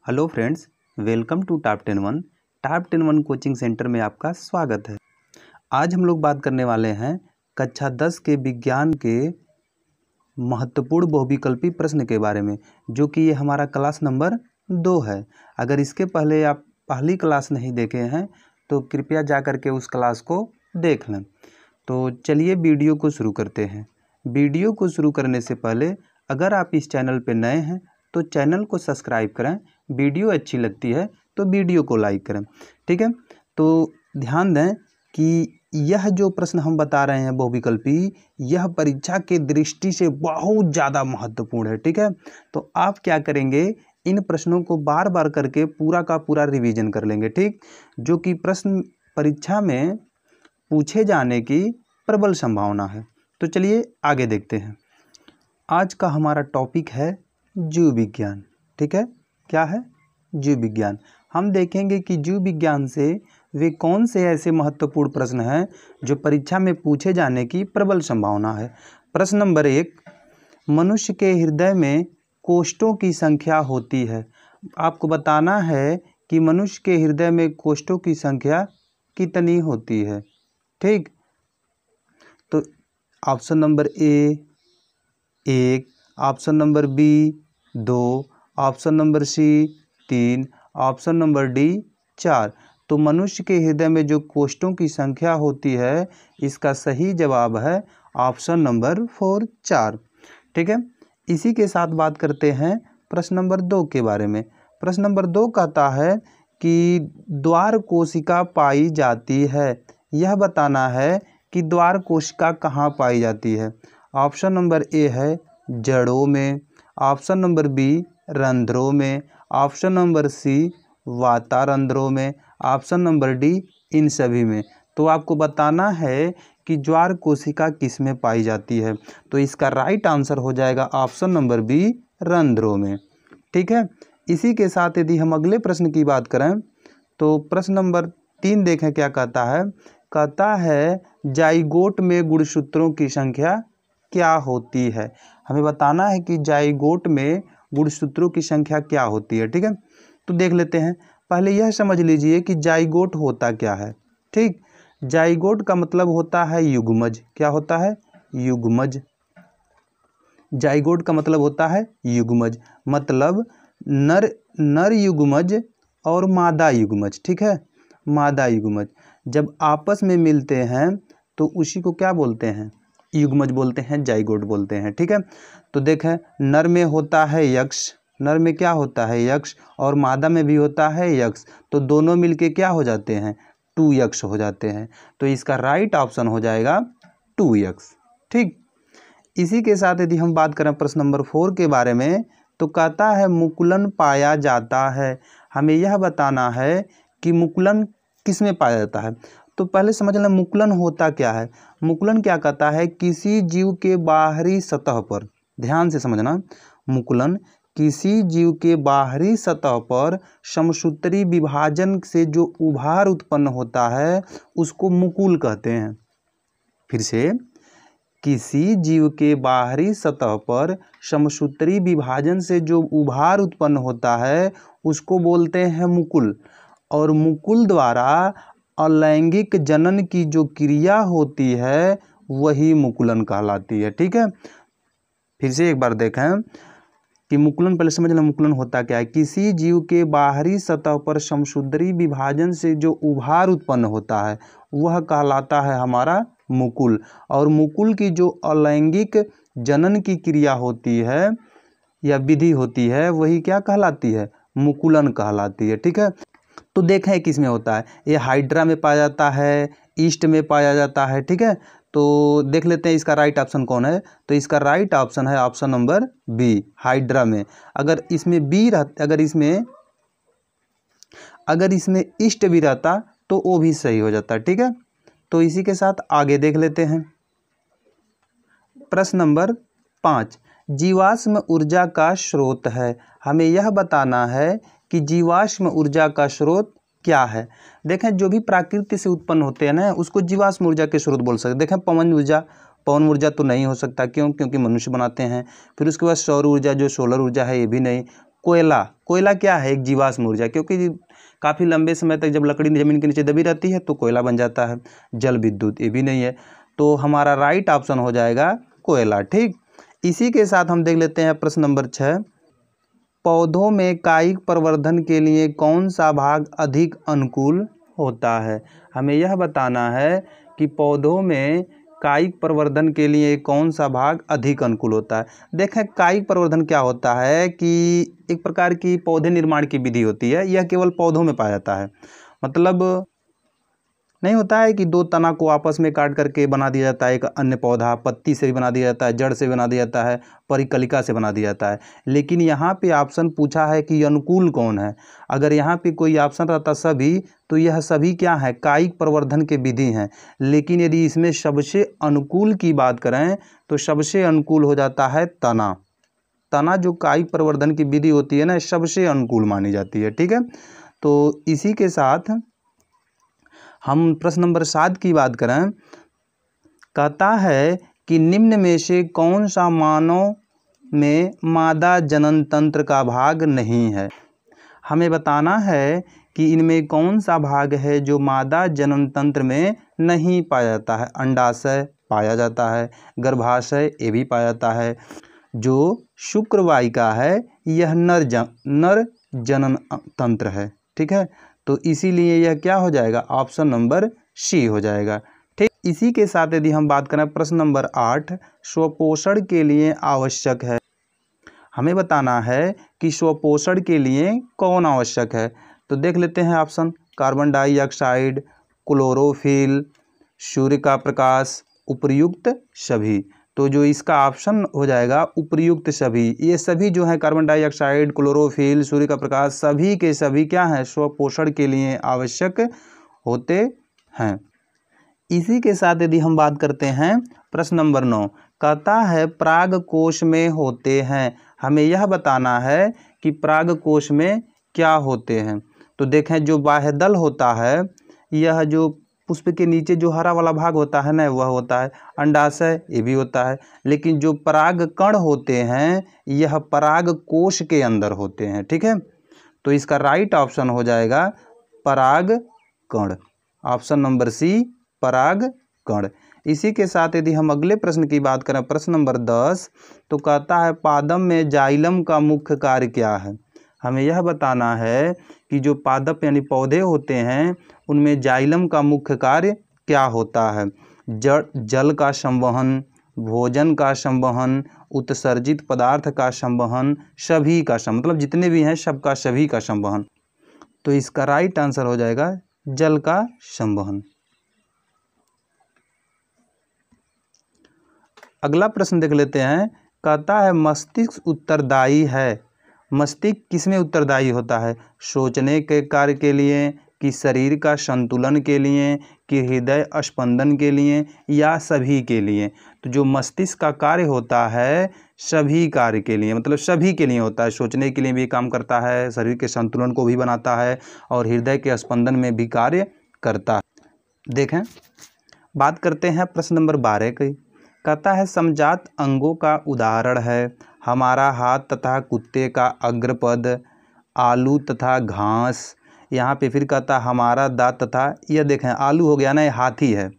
Hello friends, welcome to top 10 top 10 coaching centre में आपका स्वागत है। आज हम लोग बात करने वाले हैं कक्षा 10 के विज्ञान के महत्वपूर्ण बहुविकल्पी प्रश्न के बारे में, जो कि ये हमारा क्लास नंबर 2 है। अगर इसके पहले आप पहली क्लास नहीं देखे हैं तो कृपया जा कर के उस क्लास को देख लें। तो चलिए वीडियो को शुरू करते हैं। वीडियो को शुरू करने से पहले अगर आप इस चैनल पर नए हैं तो चैनल को सब्सक्राइब करें। वीडियो अच्छी लगती है तो वीडियो को लाइक करें, ठीक है। तो ध्यान दें कि यह जो प्रश्न हम बता रहे हैं बहुविकल्पी, यह परीक्षा के दृष्टि से बहुत ज़्यादा महत्वपूर्ण है, ठीक है। तो आप क्या करेंगे, इन प्रश्नों को बार बार करके पूरा का पूरा रिवीजन कर लेंगे, ठीक। जो कि प्रश्न परीक्षा में पूछे जाने की प्रबल संभावना है। तो चलिए आगे देखते हैं। आज का हमारा टॉपिक है जीव विज्ञान, ठीक है। क्या है? जीव विज्ञान। हम देखेंगे कि जीव विज्ञान से वे कौन से ऐसे महत्वपूर्ण प्रश्न हैं जो परीक्षा में पूछे जाने की प्रबल संभावना है। प्रश्न नंबर 1, मनुष्य के हृदय में कोष्ठों की संख्या होती है। आपको बताना है कि मनुष्य के हृदय में कोष्ठों की संख्या कितनी होती है, ठीक। तो option number A 1, option number B 2, option number C 3, option number D 4। तो मनुष्य के हृदय में जो कोष्ठों की संख्या होती है, इसका सही जवाब है ऑप्शन नंबर 4 4, ठीक है। इसी के साथ बात करते हैं प्रश्न नंबर 2 के बारे में। प्रश्न नंबर 2 कहता है कि द्वार कोशिका पाई जाती है। यह बताना है कि द्वार कोशिका कहाँ पाई जाती है। ऑप्शन नंबर ए है जड़ों में, ऑप्शन नंबर बी रंध्रों में, ऑप्शन नंबर सी वातारंध्रों में, ऑप्शन नंबर डी इन सभी में। तो आपको बताना है कि ज्वार कोशिका किस में पाई जाती है। तो इसका राइट आंसर हो जाएगा ऑप्शन नंबर बी रंध्रों में, ठीक है। इसी के साथ यदि हम अगले प्रश्न की बात करें तो प्रश्न नंबर 3 देखें क्या कहता है। कहता है जाइगोट में गुणसूत्रों की संख्या क्या होती है। हमें बताना है कि जाइगोट में गुणसूत्रों की संख्या क्या होती है, ठीक है। तो देख लेते हैं। पहले यह समझ लीजिए कि जाइगोट होता क्या है, ठीक। जाइगोट का मतलब होता है युग्मज। क्या होता है? युग्मज। जाइगोट का मतलब होता है युग्मज, मतलब नर युग्मज और मादा युग्मज, ठीक है। मादा युग्मज जब आपस में मिलते हैं तो उसी को क्या बोलते हैं? युग्मज बोलते हैं, जाइगोट बोलते हैं, ठीक है। तो देखें, नर में होता है यक्ष, नर में क्या होता है? यक्ष, और मादा में भी होता है यक्ष। तो दोनों मिलके क्या हो जाते हैं? 2 यक्ष हो जाते हैं। तो इसका राइट ऑप्शन हो जाएगा 2 यक्ष, ठीक। इसी के साथ यदि हम बात करें प्रश्न नंबर 4 के बारे में, तो कहता है मुकुलन पाया जाता है। हमें यह बताना है कि मुकुलन किस में पाया जाता है। तो पहले समझ लें मुकुलन होता क्या है। मुकुलन क्या कहता है? किसी जीव के बाहरी सतह पर, ध्यान से समझना, मुकुलन किसी जीव के बाहरी सतह पर समसूत्री विभाजन से जो उभार उत्पन्न होता है उसको मुकुल कहते हैं। फिर से, किसी जीव के बाहरी सतह पर समसूत्री विभाजन से जो उभार उत्पन्न होता है उसको बोलते हैं मुकुल। और मुकुल द्वारा अलैंगिक जनन की जो क्रिया होती है वही मुकुलन कहलाती है, ठीक है। फिर से एक बार देखें कि मुकुलन, पहले समझ लें मुकुलन होता क्या है। किसी जीव के बाहरी सतह पर समसूत्री विभाजन से जो उभार उत्पन्न होता है वह कहलाता है हमारा मुकुल। और मुकुल की जो अलैंगिक जनन की क्रिया होती है या विधि होती है वही क्या कहलाती है? मुकुलन कहलाती है, ठीक है। तो देखें किस में होता है। ये हाइड्रा में पाया जाता है, ईस्ट में पाया जाता है, ठीक है। तो देख लेते हैं इसका राइट ऑप्शन कौन है। तो इसका राइट ऑप्शन है ऑप्शन नंबर बी, हाइड्रा में। अगर इसमें बी रहता, अगर इसमें ईस्ट भी रहता तो वो भी सही हो जाता, ठीक है। तो इसी के साथ आगे देख लेते हैं। प्रश्न नंबर 5, जीवाश्म ऊर्जा का स्रोत है। हमें यह बताना है कि जीवाश्म ऊर्जा का स्रोत क्या है। देखें, जो भी प्रकृति से उत्पन्न होते हैं ना उसको जीवाश्म ऊर्जा के स्रोत बोल सकते हैं। देखें, पवन ऊर्जा तो नहीं हो सकता, क्यों? क्योंकि मनुष्य बनाते हैं। फिर उसके बाद सौर ऊर्जा, जो सोलर ऊर्जा है, ये भी नहीं। कोयला, कोयला क्या है? एक जीवाश्म ऊर्जा, क्योंकि काफ़ी लंबे समय तक जब लकड़ी ज़मीन के नीचे दबी रहती है तो कोयला बन जाता है। जल विद्युत ये भी नहीं है, तो हमारा राइट ऑप्शन हो जाएगा कोयला। ठीक, इसी के साथ हम देख लेते हैं प्रश्न नंबर 6। पौधों में कायिक प्रवर्धन के लिए कौन सा भाग अधिक अनुकूल होता है? हमें यह बताना है कि पौधों में कायिक प्रवर्धन के लिए कौन सा भाग अधिक अनुकूल होता है। देखें, कायिक प्रवर्धन क्या होता है कि एक प्रकार की पौधे निर्माण की विधि होती है, यह केवल पौधों में पाया जाता है। मतलब नहीं होता है कि दो तना को आपस में काट करके बना दिया जाता है एक अन्य पौधा, पत्ती से भी बना दिया जाता है, जड़ से बना दिया जाता है, परिकलिका से बना दिया जाता है। लेकिन यहाँ पे ऑप्शन पूछा है कि अनुकूल कौन है। अगर यहाँ पे कोई ऑप्शन रहता सभी, तो यह सभी क्या है? कायिक प्रवर्धन के विधि हैं। लेकिन यदि इसमें सबसे अनुकूल की बात करें तो सबसे अनुकूल हो जाता है तना। तना जो कायिक प्रवर्धन की विधि होती है ना, सबसे अनुकूल मानी जाती है। ठीक है, तो इसी के साथ हम प्रश्न नंबर 7 की बात करें, कहता है कि निम्न में से कौन सा मानव में मादा जनन तंत्र का भाग नहीं है? हमें बताना है कि इनमें कौन सा भाग है जो मादा जनन तंत्र में नहीं पाया जाता है। अंडाशय पाया जाता है, गर्भाशय ये भी पाया जाता है। जो शुक्रवाहिका है यह नर जनन तंत्र है। ठीक है, तो इसीलिए यह क्या हो जाएगा? ऑप्शन नंबर सी हो जाएगा। ठीक, इसी के साथ यदि हम बात करें प्रश्न नंबर 8, स्वपोषण के लिए आवश्यक है। हमें बताना है कि स्वपोषण के लिए कौन आवश्यक है। तो देख लेते हैं ऑप्शन, कार्बन डाइऑक्साइड, क्लोरोफिल, सूर्य का प्रकाश, उपर्युक्त सभी। तो जो इसका ऑप्शन हो जाएगा उपर्युक्त सभी, ये सभी जो है कार्बन डाइऑक्साइड, क्लोरोफिल, सूर्य का प्रकाश, सभी के सभी क्या हैं? स्वपोषण के लिए आवश्यक होते हैं। इसी के साथ यदि हम बात करते हैं प्रश्न नंबर 9, कहता है पराग कोश में होते हैं। हमें यह बताना है कि पराग कोश में क्या होते हैं। तो देखें, जो बाह्यदल होता है, यह जो पुष्प के नीचे जो हरा वाला भाग होता है ना, वह होता है अंडाशय, ये भी होता है। लेकिन जो पराग कण होते हैं यह पराग कोश के अंदर होते हैं। ठीक है, तो इसका राइट ऑप्शन हो जाएगा पराग कण, ऑप्शन नंबर सी पराग कण। इसी के साथ यदि हम अगले प्रश्न की बात करें प्रश्न नंबर 10, तो कहता है पादप में जाइलम का मुख्य कार्य क्या है? हमें यह बताना है कि जो पादप यानी पौधे होते हैं उनमें जाइलम का मुख्य कार्य क्या होता है? जल का संवहन, भोजन का संवहन, उत्सर्जित पदार्थ का संवहन, सभी का मतलब जितने भी हैं सबका सभी का संवहन। तो इसका राइट आंसर हो जाएगा जल का संवहन। अगला प्रश्न देख लेते हैं, कहता है मस्तिष्क उत्तरदायी है। मस्तिष्क किसमें उत्तरदायी होता है? सोचने के कार्य के लिए, कि शरीर का संतुलन के लिए, कि हृदय स्पंदन के लिए, या सभी के लिए? तो जो मस्तिष्क का कार्य होता है सभी कार्य के लिए, मतलब सभी के लिए होता है। सोचने के लिए भी काम करता है, शरीर के संतुलन को भी बनाता है और हृदय के स्पंदन में भी कार्य करता है। देखें, बात करते हैं प्रश्न नंबर 12 की। कहता है समजात अंगों का उदाहरण है हमारा हाथ तथा कुत्ते का अग्रपद, आलू तथा घास। यहाँ पे फिर कहता है हमारा दांत तथा, यह देखें आलू हो गया ना, ये हाथी है,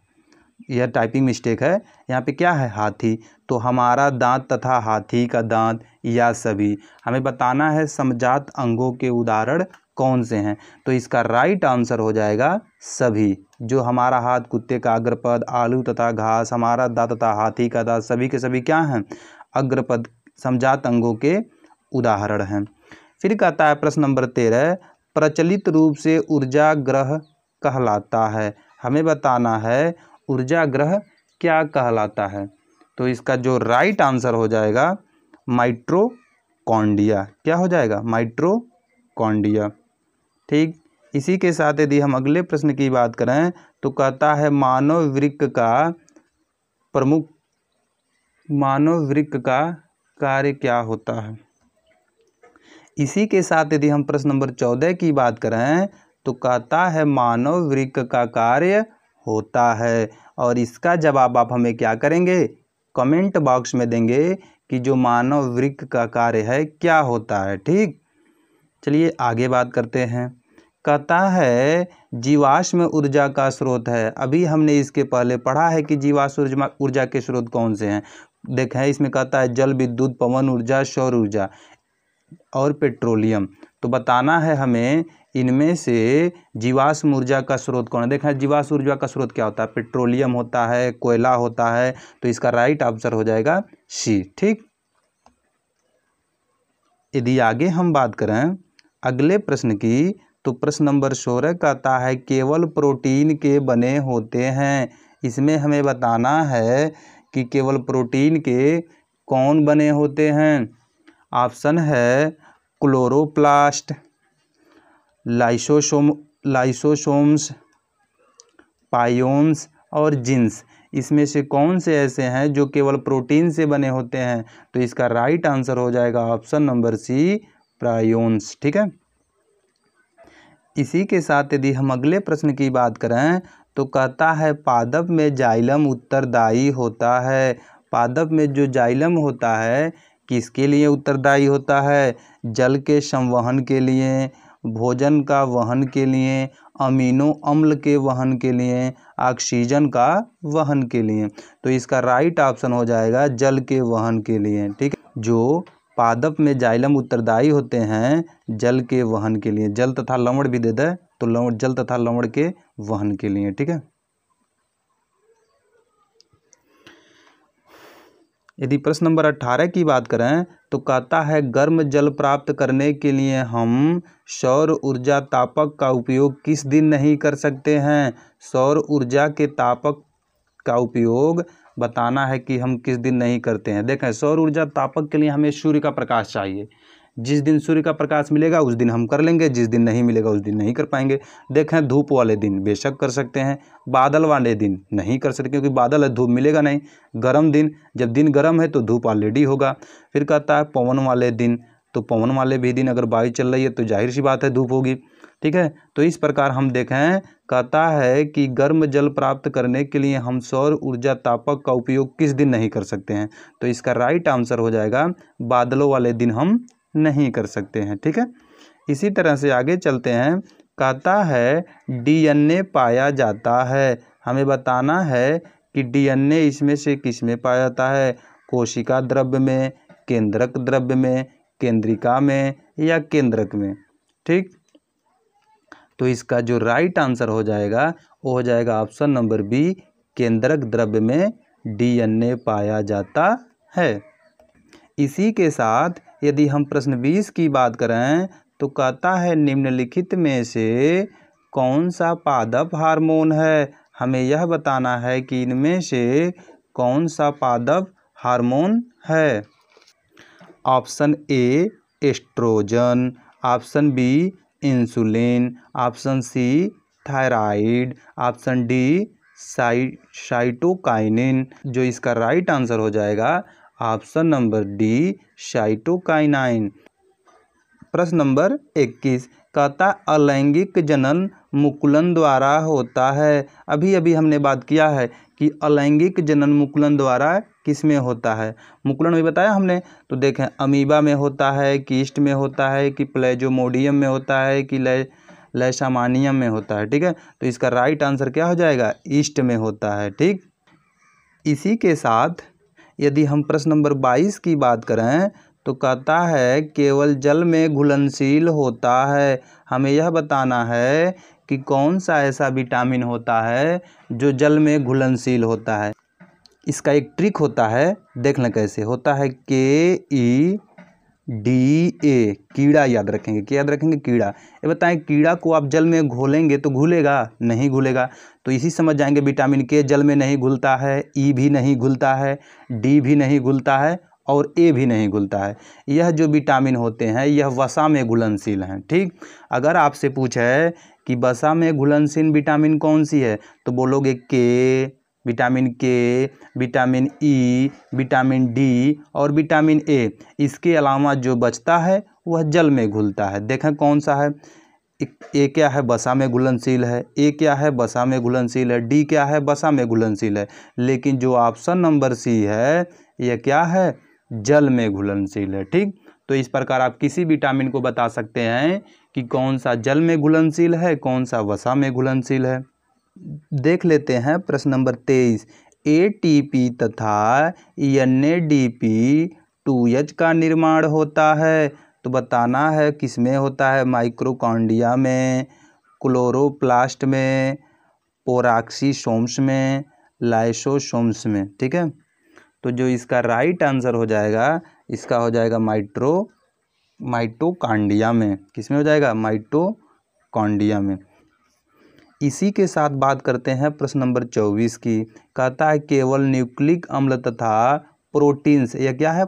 यह टाइपिंग मिस्टेक है। यहाँ पे क्या है? हाथी। तो हमारा दांत तथा हाथी का दांत या सभी। हमें बताना है समजात अंगों के उदाहरण कौन से हैं। तो इसका राइट आंसर हो जाएगा सभी। जो हमारा हाथ, कुत्ते का अग्रपद, आलू तथा घास, हमारा दांत तथा हाथी का दांत, सभी के सभी क्या हैं? अग्रपद समजात अंगों के उदाहरण हैं। फिर कहता है प्रश्न नंबर 13, प्रचलित रूप से ऊर्जा ग्रह कहलाता है। हमें बताना है ऊर्जा ग्रह क्या कहलाता है। तो इसका जो राइट आंसर हो जाएगा माइटोकॉन्ड्रिया। क्या हो जाएगा? माइटोकॉन्ड्रिया। ठीक, इसी के साथ यदि हम अगले प्रश्न की बात करें तो कहता है मानव वृक्क का कार्य क्या होता है। इसी के साथ यदि हम प्रश्न नंबर 14 की बात करें तो कहता है मानव वृक्क का कार्य होता है। और इसका जवाब आप हमें क्या करेंगे? कमेंट बॉक्स में देंगे कि जो मानव वृक्क का कार्य है क्या होता है। ठीक, चलिए आगे बात करते हैं। कहता है जीवाश्म ऊर्जा का स्रोत है। अभी हमने इसके पहले पढ़ा है कि जीवाश्म ऊर्जा के स्रोत कौन से हैं। देखें इसमें कहता है जल विद्युत, पवन ऊर्जा, सौर ऊर्जा और पेट्रोलियम। तो बताना है हमें इनमें से जीवाश्म ऊर्जा का स्रोत कौन है। देखें जीवाश्म ऊर्जा का स्रोत क्या होता है, पेट्रोलियम होता है, कोयला होता है। तो इसका राइट आंसर हो जाएगा सी। ठीक, यदि आगे हम बात करें अगले प्रश्न की, तो प्रश्न नंबर 16 कहता है केवल प्रोटीन के बने होते हैं। इसमें हमें बताना है कि केवल प्रोटीन के कौन बने होते हैं। ऑप्शन है क्लोरोप्लास्ट, लाइसोसोम्स, पायोन्स और जीन्स। इसमें से कौन से ऐसे हैं जो केवल प्रोटीन से बने होते हैं। तो इसका राइट आंसर हो जाएगा ऑप्शन नंबर सी, प्रायोन्स। ठीक है, इसी के साथ यदि हम अगले प्रश्न की बात करें तो कहता है पादप में जाइलम उत्तरदायी होता है। पादप में जो जाइलम होता है किसके लिए उत्तरदायी होता है, जल के संवहन के लिए, भोजन का वहन के लिए, अमीनो अम्ल के वहन के लिए, ऑक्सीजन का वहन के लिए। तो इसका राइट ऑप्शन हो जाएगा जल के वहन के लिए। ठीक है, जो पादप में जाइलम उत्तरदायी होते हैं जल के वहन के लिए। जल तथा लवण भी दे दे तो जल तथा लवण के वहन के लिए। ठीक है, यदि प्रश्न नंबर 18 की बात करें तो कहता है गर्म जल प्राप्त करने के लिए हम सौर ऊर्जा तापक का उपयोग किस दिन नहीं कर सकते हैं। सौर ऊर्जा के तापक का उपयोग बताना है कि हम किस दिन नहीं करते हैं। देखें सौर ऊर्जा तापक के लिए हमें सूर्य का प्रकाश चाहिए। जिस दिन सूर्य का प्रकाश मिलेगा उस दिन हम कर लेंगे, जिस दिन नहीं मिलेगा उस दिन नहीं कर पाएंगे। देखें धूप वाले दिन बेशक कर सकते हैं, बादल वाले दिन नहीं कर सकते क्योंकि बादल है, धूप मिलेगा नहीं। गर्म दिन, जब दिन गर्म है तो धूप ऑलरेडी होगा। फिर कहता है पवन वाले दिन, तो पवन वाले भी दिन अगर वायु चल रही है तो जाहिर सी बात है धूप होगी। ठीक है, तो इस प्रकार हम देखें कहता है कि गर्म जल प्राप्त करने के लिए हम सौर ऊर्जा तापक का उपयोग किस दिन नहीं कर सकते हैं। तो इसका राइट आंसर हो जाएगा बादलों वाले दिन हम नहीं कर सकते हैं। ठीक है, इसी तरह से आगे चलते हैं। कहता है डीएनए पाया जाता है। हमें बताना है कि डीएनए इसमें से किस में पाया जाता है, कोशिका द्रव्य में, केंद्रक द्रव्य में, केंद्रिका में या केंद्रक में। ठीक, तो इसका जो राइट आंसर हो जाएगा वो हो जाएगा ऑप्शन नंबर बी, केंद्रक द्रव्य में डीएनए पाया जाता है। इसी के साथ यदि हम प्रश्न 20 की बात करें तो कहता है निम्नलिखित में से कौन सा पादप हार्मोन है। हमें यह बताना है कि इनमें से कौन सा पादप हार्मोन है। Option A estrogen, option B insulin, option C thyroid, option D cytokinin. जो इसका राइट आंसर हो जाएगा ऑप्शन नंबर डी, साइटोकाइनिन। प्रश्न नंबर 21 कहता अलैंगिक जनन मुकुलन द्वारा होता है। अभी अभी हमने बात किया है कि अलैंगिक जनन मुकुलन द्वारा किस में होता है। मुकुलन भी बताया हमने, तो देखें अमीबा में होता है, कि ईस्ट में होता है, कि प्लेजोमोडियम में होता है, कि लैशामानियम में होता है। ठीक है, तो इसका राइट आंसर क्या हो जाएगा, ईस्ट में होता है। ठीक, इसी के साथ यदि हम प्रश्न नंबर 22 की बात करें तो कहता है केवल जल में घुलनशील होता है। हमें यह बताना है कि कौन सा ऐसा विटामिन होता है जो जल में घुलनशील होता है। इसका एक ट्रिक होता है, देख लें कैसे होता है। KEDA, कीड़ा याद रखेंगे। क्या याद रखेंगे, कीड़ा। ये बताएं कीड़ा को आप जल में घोलेंगे तो घुलेगा, नहीं घुलेगा। तो इसी समझ जाएंगे विटामिन के जल में नहीं घुलता है, ई भी नहीं घुलता है, डी भी नहीं घुलता है और ए भी नहीं घुलता है। यह जो विटामिन होते हैं यह वसा में घुलनशील हैं। ठीक, अगर आपसे पूछे कि वसा में घुलनशील विटामिन कौन सी है तो बोलोगे विटामिन के, विटामिन ई, विटामिन डी और विटामिन ए। इसके अलावा जो बचता है वह जल में घुलता है। देखें कौन सा है। ए क्या है, वसा में घुलनशील है। ए क्या है, वसा में घुलनशील है। डी क्या है, वसा में घुलनशील है। लेकिन जो ऑप्शन नंबर सी है यह क्या है, जल में घुलनशील है। ठीक, तो इस प्रकार आप किसी विटामिन को बता सकते हैं कि कौन सा जल में घुलनशील है, कौन सा वसा में घुलनशील है। देख लेते हैं प्रश्न नंबर 23। ATP तथा NADP2H का निर्माण होता है, तो बताना है किस में होता है। माइक्रोकॉन्ड्रिया में, क्लोरोप्लास्ट में, पोराक्सीसोम्स में, लाइसोसोम्स में। ठीक है, तो जो इसका राइट आंसर हो जाएगा, इसका हो जाएगा माइटोकॉन्ड्रिया में। किस में हो जाएगा? माइटोकॉन्ड्रिया में। इसी के साथ बात करते हैं प्रश्न नंबर 24 की। कहता है केवल न्यूक्लिक अम्ल तथा प्रोटीन्स, यह क्या है?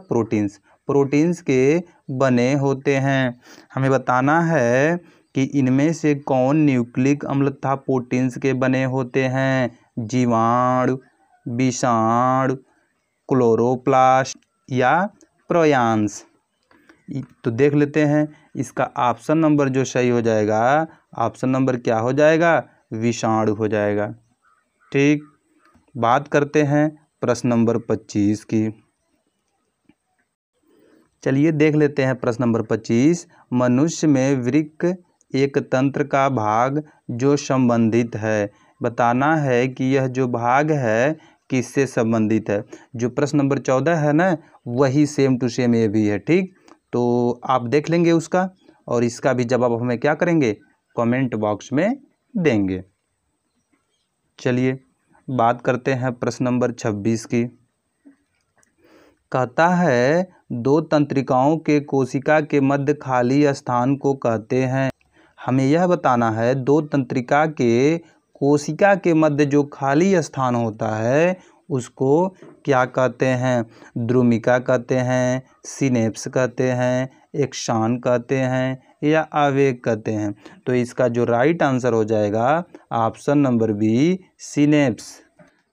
प्रोटीन्स के बने होते हैं। हमें बताना है कि इनमें से कौन न्यूक्लिक अम्ल तथा प्रोटीन्स के बने होते हैं। जीवाणु, विषाणु, क्लोरोप्लास्ट या प्रोयांस। तो देख लेते हैं, इसका ऑप्शन नंबर जो सही हो जाएगा, ऑप्शन नंबर क्या हो जाएगा? विषाणु हो जाएगा। ठीक, बात करते हैं प्रश्न नंबर 25 की। चलिए देख लेते हैं प्रश्न नंबर 25। मनुष्य में वृक्क एक तंत्र का भाग जो संबंधित है। बताना है कि यह जो भाग है किससे संबंधित है। जो प्रश्न नंबर 14 है ना, वही सेम टू सेम ये भी है। ठीक, तो आप देख लेंगे उसका, और इसका भी जवाब हमें क्या करेंगे? कमेंट बॉक्स में देंगे। चलिए बात करते हैं प्रश्न नंबर 26 की। कहता है दो तंत्रिकाओं के कोशिका के मध्य खाली स्थान को कहते हैं। हमें यह बताना है दो तंत्रिका के कोशिका के मध्य जो खाली स्थान होता है उसको क्या कहते हैं? द्रुमिका कहते हैं, सिनेप्स कहते हैं, एक्सान कहते हैं या आवेग कहते हैं। तो इसका जो राइट आंसर हो जाएगा ऑप्शन नंबर बी, सिनेप्स।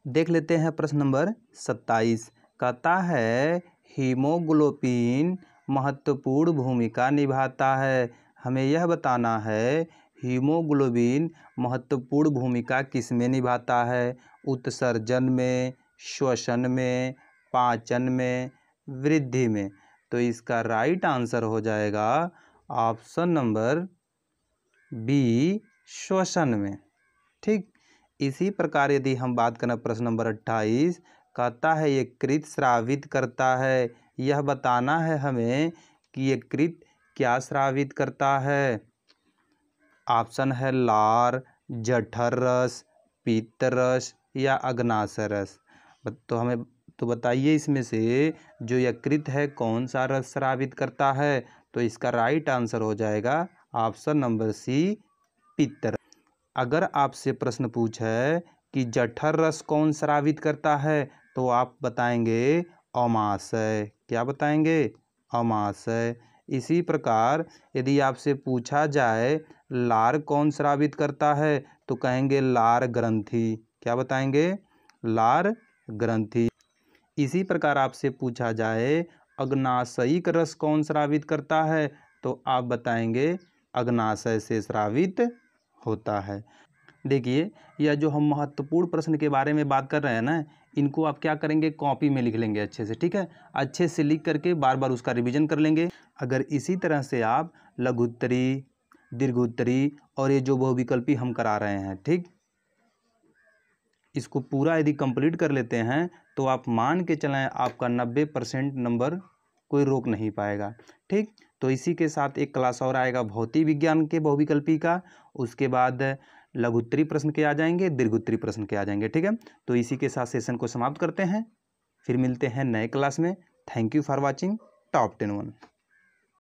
देख लेते हैं प्रश्न नंबर 27। कहता है हीमोग्लोबिन महत्वपूर्ण भूमिका निभाता है। हमें यह बताना है हीमोग्लोबिन महत्वपूर्ण भूमिका किस में निभाता है। उत्सर्जन में, श्वसन में, पाचन में, वृद्धि में। तो इसका राइट आंसर हो जाएगा ऑप्शन नंबर बी, श्वसन में। ठीक, इसी प्रकार यदि हम बात करें प्रश्न नंबर 28। कहता है यकृत स्रावित करता है। यह बताना है हमें कि यकृत क्या स्रावित करता है। ऑप्शन है लार, जठर रस, पित्त रस या अग्नाशय रस। तो हमें तो बताइए इसमें से जो यकृत है कौन सा रस स्रावित करता है। तो इसका राइट आंसर हो जाएगा ऑप्शन नंबर सी, पित्त रस। अगर आपसे प्रश्न पूछे कि जठर रस कौन स्रावित करता है, तो आप बताएंगे अमाशय। क्या बताएंगे? अमाशय। इसी प्रकार यदि आपसे पूछा जाए लार कौन स्रावित करता है, तो कहेंगे लार ग्रंथि। क्या बताएंगे? लार ग्रंथि। इसी प्रकार आपसे पूछा जाए अग्नाशयिक रस कौन स्रावित करता है, तो आप बताएंगे अग्नाशय से स्रावित होता है। देखिए, यह जो हम महत्वपूर्ण प्रश्न के बारे में बात कर रहे हैं ना, इनको आप क्या करेंगे? कॉपी में लिख लेंगे अच्छे से। ठीक है, अच्छे से लिख करके बार बार उसका रिवीजन कर लेंगे। अगर इसी तरह से आप लघुत्तरी, दीर्घोत्तरी और ये जो बहुविकल्पी हम करा रहे हैं, ठीक, इसको पूरा यदि कंप्लीट कर लेते हैं तो आप मान के चलें आपका 90% नंबर कोई रोक नहीं पाएगा। ठीक, तो इसी के साथ एक क्लास और आएगा भौतिक विज्ञान के बहुविकल्पी का। उसके बाद लघुत्तरी प्रश्न के आ जाएंगे, दीर्घोत्तरी प्रश्न के आ जाएंगे। ठीक है, तो इसी के साथ सेशन को समाप्त करते हैं। फिर मिलते हैं नए क्लास में। Thank you for watching top 10 1।